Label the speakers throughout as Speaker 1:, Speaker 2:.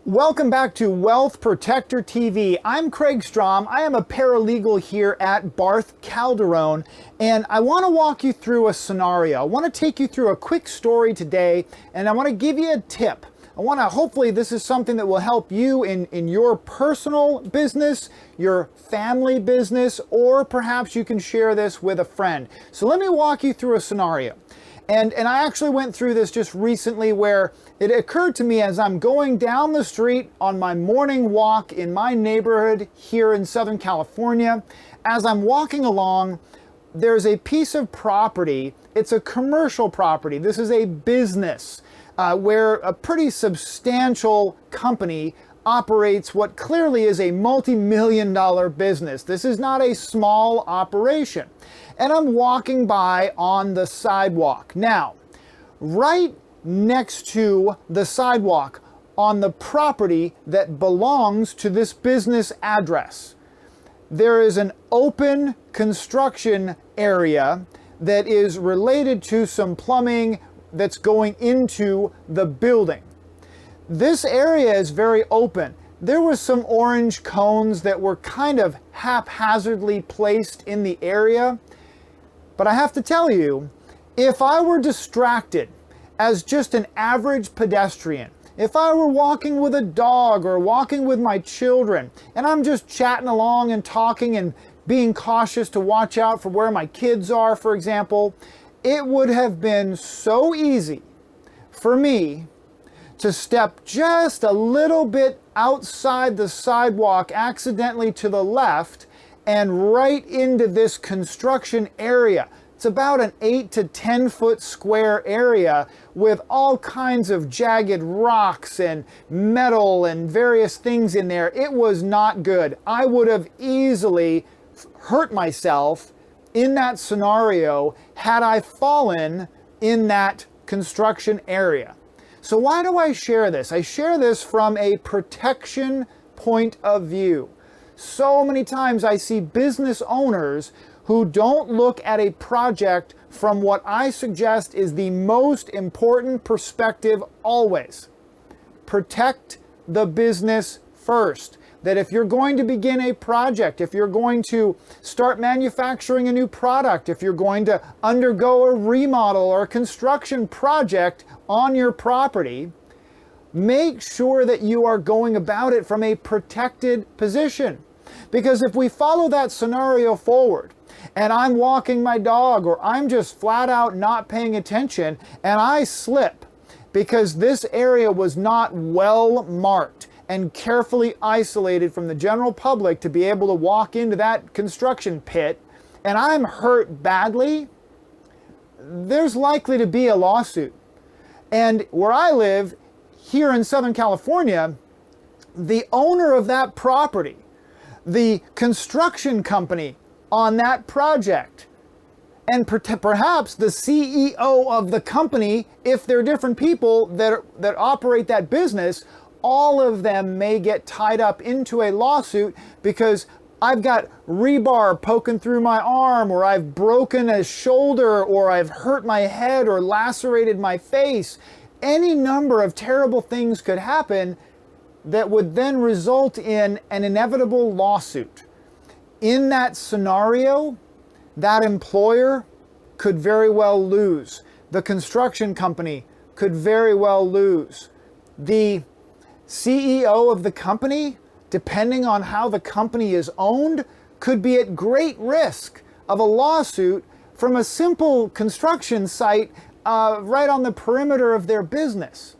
Speaker 1: Welcome back to Wealth Protector TV. I'm Craig Strom. I am a paralegal here at Barth Calderon, and I want to walk you through a scenario. I want to take you through a quick story today, and I want to give you a tip. Hopefully this is something that will help you in your personal business, your family business, or perhaps you can share this with a friend. So let me walk you through a scenario. And I actually went through this just recently where it occurred to me as I'm going down the street on my morning walk in my neighborhood here in Southern California. As I'm walking along, there's a piece of property. It's a commercial property. This is a business where a pretty substantial company operates what clearly is a multi-million-dollar business. This is not a small operation. And I'm walking by on the sidewalk. Now, right next to the sidewalk on the property that belongs to this business address, there is an open construction area that is related to some plumbing that's going into the building. This area is very open. There were some orange cones that were kind of haphazardly placed in the area. But I have to tell you, if I were distracted as just an average pedestrian, if I were walking with a dog or walking with my children, and I'm just chatting along and talking and being cautious to watch out for where my kids are, for example, it would have been so easy for me to step just a little bit outside the sidewalk accidentally to the left and right into this construction area. It's about an 8 to 10 foot square area with all kinds of jagged rocks and metal and various things in there. It was not good. I would have easily hurt myself in that scenario had I fallen in that construction area. So why do I share this? I share this from a protection point of view. So many times I see business owners who don't look at a project from what I suggest is the most important perspective always. Protect the business first. That if you're going to begin a project, if you're going to start manufacturing a new product, if you're going to undergo a remodel or a construction project on your property, make sure that you are going about it from a protected position. Because if we follow that scenario forward, and I'm walking my dog, or I'm just flat out not paying attention, and I slip because this area was not well marked and carefully isolated from the general public to be able to walk into that construction pit, and I'm hurt badly, there's likely to be a lawsuit. And where I live, here in Southern California, the owner of that property, the construction company on that project, and perhaps the CEO of the company, if they're different people that operate that business, all of them may get tied up into a lawsuit because I've got rebar poking through my arm, or I've broken a shoulder, or I've hurt my head or lacerated my face. Any number of terrible things could happen that would then result in an inevitable lawsuit. In that scenario, that employer could very well lose. The construction company could very well lose. The CEO of the company, depending on how the company is owned, could be at great risk of a lawsuit from a simple construction site right on the perimeter of their business.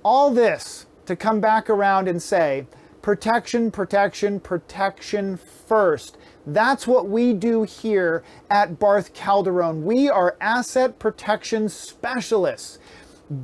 Speaker 1: All this to come back around and say, protection, protection, protection first. That's what we do here at Barth Calderon. We are asset protection specialists,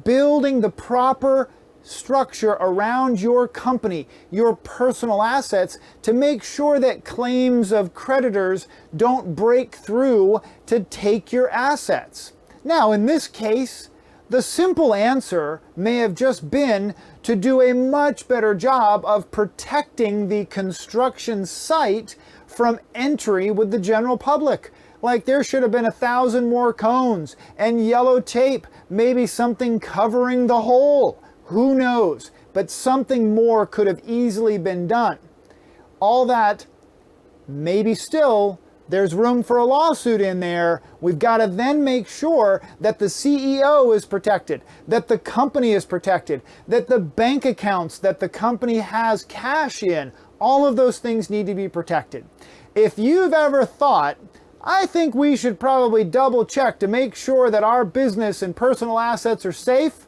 Speaker 1: building the proper structure around your company, your personal assets, to make sure that claims of creditors don't break through to take your assets. Now, in this case, the simple answer may have just been to do a much better job of protecting the construction site from entry with the general public. Like there should have been 1,000 more cones and yellow tape, maybe something covering the hole. Who knows? but something more could have easily been done. All that, maybe still, there's room for a lawsuit in there. We've got to then make sure that the CEO is protected, that the company is protected, that the bank accounts that the company has cash in, all of those things need to be protected. If you've ever thought, I think we should probably double check to make sure that our business and personal assets are safe,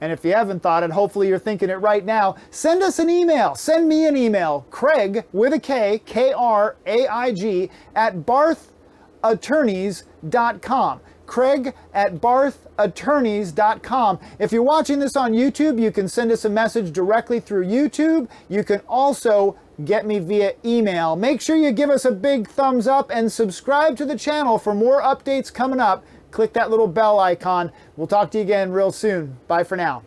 Speaker 1: and if you haven't thought it, hopefully you're thinking it right now, send us an email. Send me an email, Craig, with a K, K-R-A-I-G, at barthattorneys.com. Craig at barthattorneys.com. If you're watching this on YouTube, you can send us a message directly through YouTube. You can also get me via email. Make sure you give us a big thumbs up and subscribe to the channel for more updates coming up. Click that little bell icon. We'll talk to you again real soon. Bye for now.